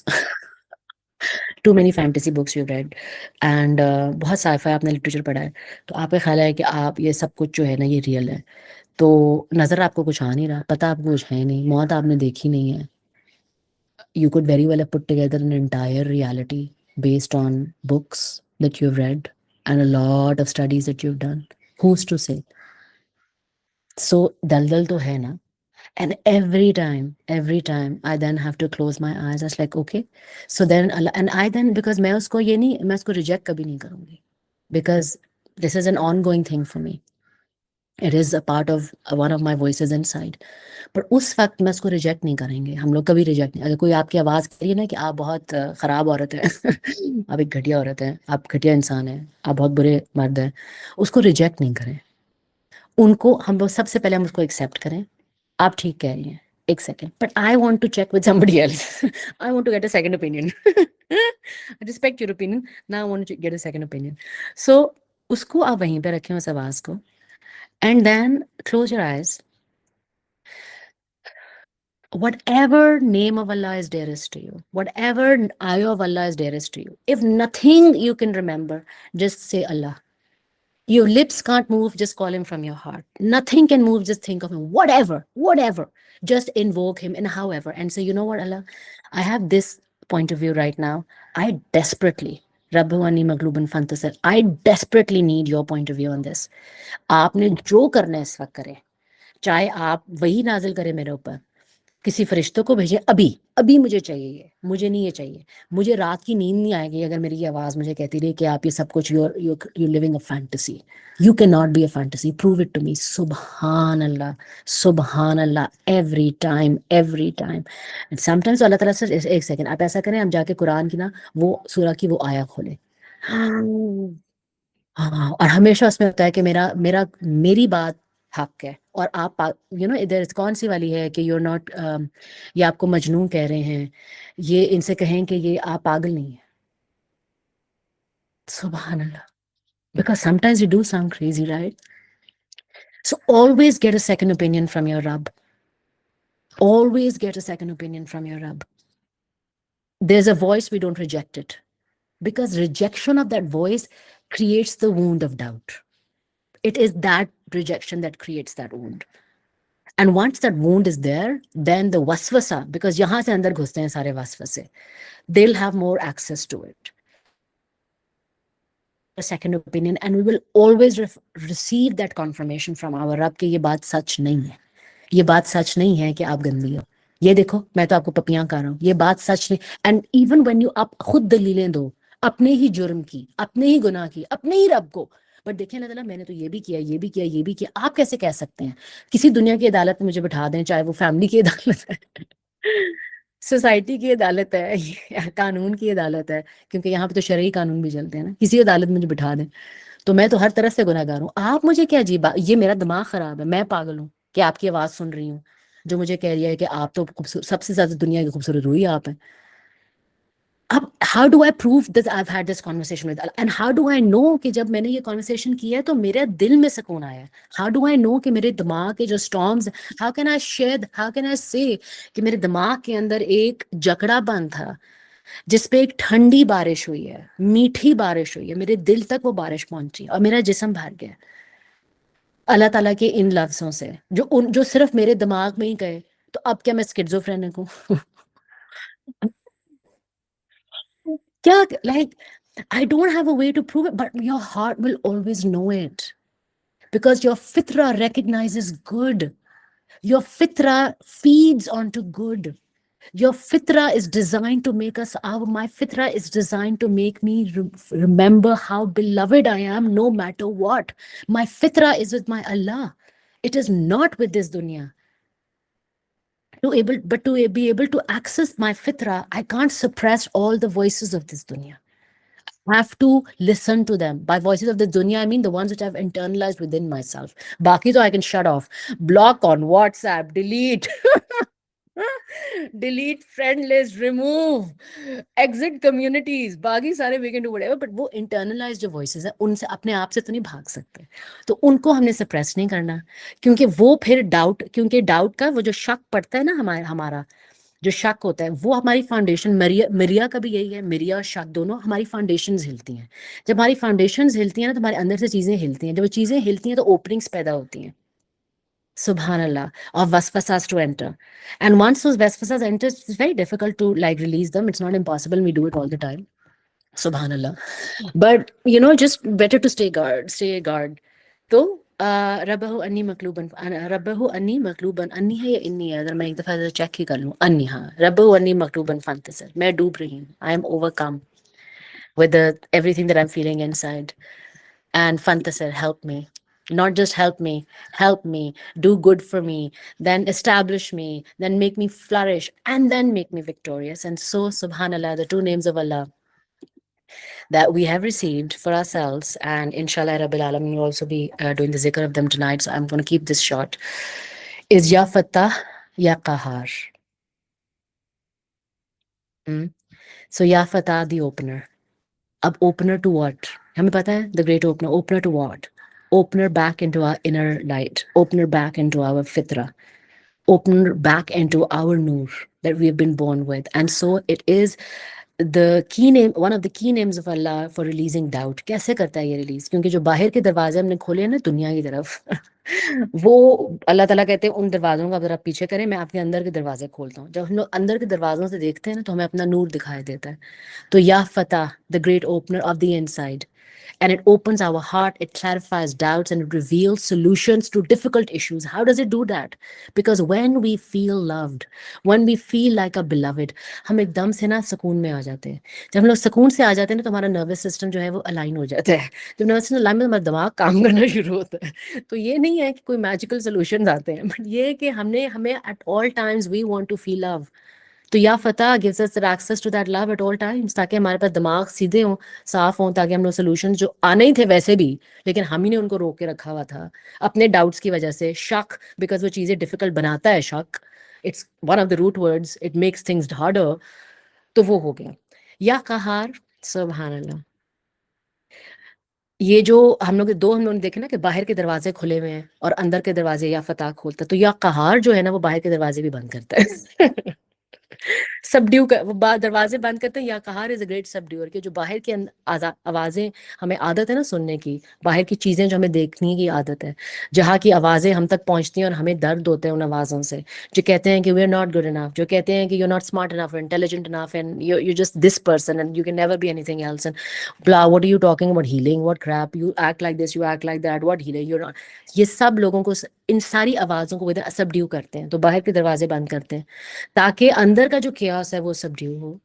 too many fantasy books you've read, and बहुत sci-fi आपने literature पढ़ा है, तो आपका ख्याल है कि आप ये सब कुछ जो है ना ये रियल है, तो नज़र आपको कुछ आ नहीं रहा, पता आपको कुछ है नहीं, मौत आपने देखी नहीं है। You could very well have put together an entire reality based on books that you've read and a lot of studies that you've done. Who's to say? So daldal to hai na. And every time I then have to close my eyes. I was like, okay. So then, and I then, because मैं उसको ये नहीं, मैं उसको reject कभी नहीं करूँगी, because this is an ongoing thing for me. It is a part of one of my voices inside. पर उस वक्त मैं उसको रिजेक्ट नहीं करेंगे, हम लोग कभी रिजेक्ट नहीं। अगर कोई आपकी आवाज़ कह रही है ना कि आप बहुत ख़राब औरत हैं आप एक घटिया औरत हैं, आप घटिया इंसान हैं, आप बहुत बुरे मर्द हैं, उसको रिजेक्ट नहीं करें। उनको हम लोग सबसे पहले हम उसको एक्सेप्ट करें, आप ठीक कह रही हैं, एक second, but I want to check with somebody else, I want to get a second opinion, respect your opinion, ना I want to get a second opinion. So उसको आप वहीं पे रखें उस आवाज़ को, and then close your eyes. Whatever name of Allah is dearest to you, whatever ayah of Allah is dearest to you, if nothing you can remember, just say Allah. Your lips can't move, just call him from your heart. Nothing can move, just think of him. Whatever. Just invoke him and however, and say, you know what, Allah, I have this point of view right now. I desperately, Rabbu Ani Magluban Fantasir, I desperately need your point of view on this. आपने जो करना है इस वक्त करें, चाहे आप वही नाजिल करें मेरे ऊपर, किसी फरिश्तों को भेजें, अभी अभी मुझे चाहिए, ये मुझे नहीं, ये चाहिए मुझे, रात की नींद नहीं आएगी अगर मेरी ये आवाज़ मुझे कहती रही कि आप ये सब कुछ you living a fantasy, you can not be a fantasy, prove it to me. सुबहान अल्लाह, एवरी टाइम। एंड समटाइम्स अल्लाह ताला से, एक सेकंड आप ऐसा करें, हम जाके कुरान की ना वो सूरा की वो आया खोलें, हाँ, और हमेशा उसमें होता है कि मेरा मेरा मेरी बात हक है, और आप यू नो इधर कौन सी वाली है कि यू आर नॉट, ये आपको मजनू कह रहे हैं, ये इनसे कहें कि ये आप पागल नहीं है। सुभान अल्लाह, because sometimes you do sound crazy, right? So always get a second opinion from your Rabb. Always get a second opinion from your Rabb. There's a voice, we don't reject it, because rejection of that voice creates the wound of doubt. It is that rejection that creates that wound. And once that wound is there, then the waswasa, because yahan se andar ghuste hain sare waswase, they'll have more access to it. A second opinion, and we will always receive that confirmation from our Rabb कि ये बात सच नहीं है, ये बात सच नहीं है कि आप गंदी हो, ये देखो मैं तो आपको पपियां खा रहा हूँ, ये बात सच नहीं। एंड इवन व्हेन यू, आप खुद दलीलें दो अपने ही जुर्म की, अपने ही गुनाह की, अपने ही रब को, बट देखें अल्लाह ताला मैंने तो ये भी किया, ये भी किया, ये भी किया, आप कैसे कह सकते हैं? किसी दुनिया की अदालत में मुझे बिठा दें, चाहे वो फैमिली की अदालत है, सोसाइटी की अदालत है, या कानून की अदालत है, क्योंकि यहाँ पे तो शरई कानून भी चलते हैं ना, किसी अदालत में मुझे बिठा दें, तो मैं तो हर तरह से गुनहगार हूँ। आप मुझे क्या अजीब ये मेरा दिमाग खराब है, मैं पागल हूँ कि आपकी आवाज़ सुन रही हूँ जो मुझे कह रही है कि आप तो सबसे ज़्यादा दुनिया की खूबसूरत रूही आप हैं। अब how do I prove this, I have had this conversation with Allah, and how do I know कि जब मैंने ये कॉन्वर्सेशन किया है तो मेरे दिल में सुकून आया है? हाउ डू आई नो कि मेरे दिमाग के जो storms, how can I share, how can I से कि मेरे दिमाग के अंदर एक जकड़ा बंद था जिसपे एक ठंडी बारिश हुई है, मीठी बारिश हुई है, मेरे दिल तक वो बारिश पहुंची और मेरा जिस्म भर गया अल्लाह ताला के इन लफ्जों से, जो सिर्फ मेरे दिमाग में ही गए। तो अब क्या मैं स्किज़ोफ्रेनिक हूँ? क्या, like, I don't have a way to prove it, but your heart will always know it because your fitra recognizes good. Your fitra feeds onto good. Your fitra is designed to make us, my fitra is designed to make me remember how beloved I am no matter what. My fitra is with my Allah. It is not with this dunya. To be able to access my fitra, I can't suppress all the voices of this dunya. I have to listen to them. By voices of the dunya, I mean the ones which I've internalized within myself. Baki so I can shut off, block on WhatsApp, delete. Delete friend list, remove, exit communities, बाकी सारे we can do whatever, but वो internalized जो voices है उनसे अपने आप से तो नहीं भाग सकते, तो उनको हमने suppress नहीं करना, क्योंकि वो फिर doubt, क्योंकि doubt का वो जो शक पड़ता है ना हमारा जो शक होता है वो हमारी फाउंडेशन, मिरिया का भी यही है, मिरिया और शक दोनों हमारी फाउंडेशंस हिलती हैं। जब हमारी फाउंडेशंस हिलती हैं ना तो हमारे अंदर से चीजें हिलती हैं, जब वो चीजें हिलती हैं तो ओपनिंग्स पैदा होती हैं, Subhanallah, of vasvasas to enter. And once those vasvasas enter, it's very difficult to like release them. It's not impossible. We do it all the time. Subhanallah. But you know, just better to stay guard. तो रब्बहु अन्नी मकलूबन, रब्बहु अन्नी मकलूबन, अन्नी है या इन्नी है, अगर मैं एक दफा चेक ही कर लूं, अन्नी, हाँ, रब्बहु अन्नी मकलूबन फंतसर, मैं डूब रही हूँ, I am overcome with everything that I'm feeling inside. And Fantasir, help me. Not just help me, do good for me, then establish me, then make me flourish, and then make me victorious. And so, Subhanallah, the two names of Allah that we have received for ourselves, and inshallah, Rabbil Alamin will also be doing the zikr of them tonight. So I'm going to keep this short. Is Ya Fattah, Ya Qahar. So Ya Fattah, the opener. Ab opener to what? हमें पता है, the great opener. Opener to what? Opener back into our inner light. Opener back into our fitra. Opener back into our nur that we have been born with. And so it is the key name, one of the key names of Allah for releasing doubt. कैसे करता है ये release? क्योंकि जो बाहर के दरवाजे हमने खोले हैं ना दुनिया की तरफ वो अल्लाह ताला कहते हैं उन दरवाजों का अगर आप पीछे करें, मैं आपके अंदर के दरवाजे खोलता हूँ। जब हम लोग अंदर के दरवाजों से देखते हैं ना तो हमें अपना नूर दिखाई देता है। तो या फतह, the great opener of the inside, and it opens our heart, it clarifies doubts, and it reveals solutions to difficult issues. How does it do that? Because when we feel loved, when we feel like a beloved, हम एकदम से ना सुकून में आ जाते हैं। जब हम लोग सुकून से आ जाते हैं ना तो हमारा नर्वस सिस्टम जो है वो अलाइन हो जाता है। जब नर्वस सिस्टम अलाइन में हमारा दिमाग काम करना शुरू होता है। तो ये नहीं है कि कोई मैजिकल सोल्यूशन आते हैं, बट ये है कि हमें at all times we want to feel love. तो या faith gives us access to that love at all times, ताकि हमारे पास दिमाग सीधे हों, साफ हों, ताकि हम लोग सोल्यूशन जो आने ही थे वैसे भी, लेकिन हम ही ने उनको रोक के रखा हुआ था अपने डाउट्स की वजह से। शक, बिकॉज वो चीज़ें डिफिकल्ट बनाता है शक, it's one of the root words, it makes things harder. तो वो हो गया या कहार। सुभान अल्लाह। ये जो हम लोग देखे ना कि बाहर के दरवाजे खुले हुए हैं और अंदर के दरवाजे या फतह खोलता है, तो या कहार जो है ना वो बाहर के दरवाजे भी बंद करता है। सबड्यू कर, वो दरवाजे बंद करते हैं। या कहार इज अ ग्रेट सबड्यूअर, कि जो बाहर की आवाजें हमें आदत है ना सुनने की, बाहर की चीजें जो हमें देखने की आदत है, जहाँ की आवाजें हम तक पहुंचती हैं और हमें दर्द होते हैं उन आवाजों से, जो कहते हैं कि we are not good enough, जो कहते हैं कि you are not smart enough, intelligent enough, and you just this person and you can never be anything else, and blah, what are you talking about healing, what crap, you act like this, you act like that, what healing, you not. ये सब लोगों को, इन सारी आवाजों को subdue करते हैं, तो बाहर के दरवाजे बंद करते हैं ताकि अंदर का जो chaos है वो सबड्यू हो।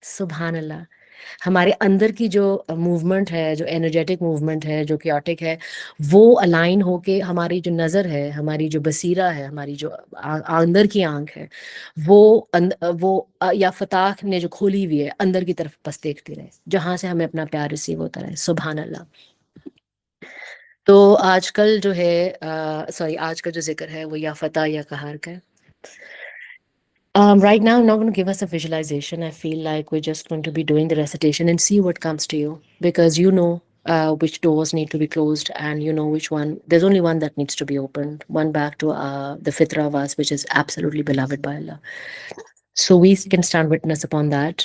सुभान अल्लाह। हमारे अंदर की जो मूवमेंट है, जो एनर्जेटिक मूवमेंट है, जो क्याटिक है, वो अलाइन होके हमारी जो नज़र है, हमारी जो बसीरा है, हमारी जो अंदर की आंख है, वो या फताह ने जो खोली हुई है अंदर की तरफ बस देखती रहे, जहाँ से हमें अपना प्यार रिसीव होता रहे। सुभान अल्लाह। तो आजकल जो है सॉरी, आज का जो जिक्र है वो या फतह या कहार का है। Right now, I'm not going to give us a visualization. I feel like we're just going to be doing the recitation and see what comes to you, because you know which doors need to be closed, and you know which one. There's only one that needs to be opened, one back to the fitra of us, which is absolutely beloved by Allah. So we can stand witness upon that.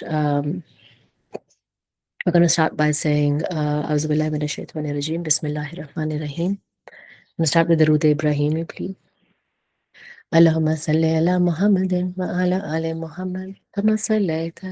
We're going to start by saying, Auzu billahi minash shaitanir rajim, Bismillahir Rahmanir Rahim. I'm going to start with the Rood Ibrahimi, please. Allahumma salli ala Muhammadin wa ala ali Muhammad kama sallaita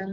Ya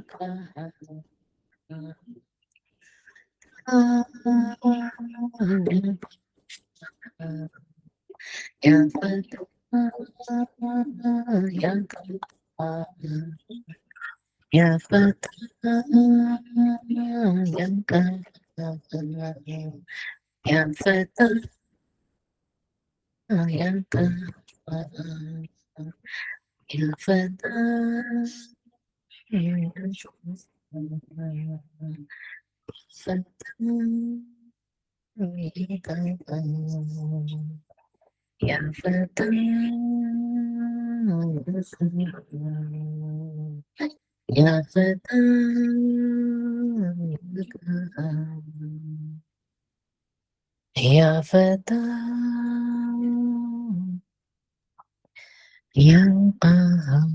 Fata, Ya Qahar.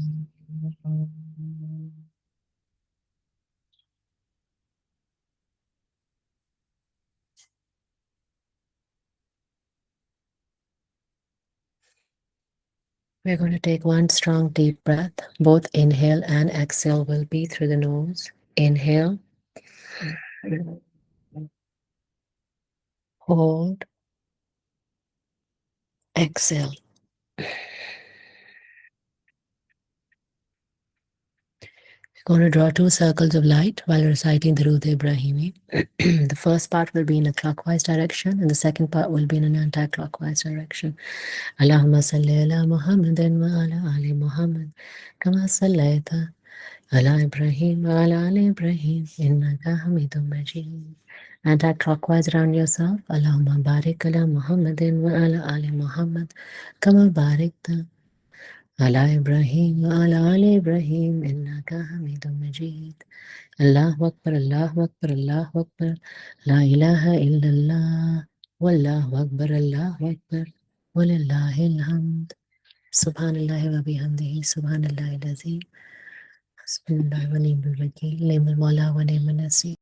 We're going to take one strong deep breath. Both inhale and exhale will be through the nose. Inhale, hold, exhale. We're going to draw 2 circles of light while reciting the Durud Ibrahimi. The first part will be in a clockwise direction, and the second part will be in an anti-clockwise direction. Allahumma salli ala Muhammadin wa ala ali Muhammad, kama sallaita ala Ibrahim wa ala ali Ibrahim, innaka hamidun majid. Anti-clockwise around yourself. Allahumma barik ala Muhammadin wa ala ali Muhammad, kama barakta على إبراهيم وعلى آل إبراهيم إنك حميد مجيد. الله أكبر الله أكبر الله أكبر لا إله إلا الله والله أكبر الله أكبر ولله الحمد. سبحان الله وبحمده سبحان الله العظيم. حسبنا الله ونعم الوكيل نعم المولى ونعم النصير.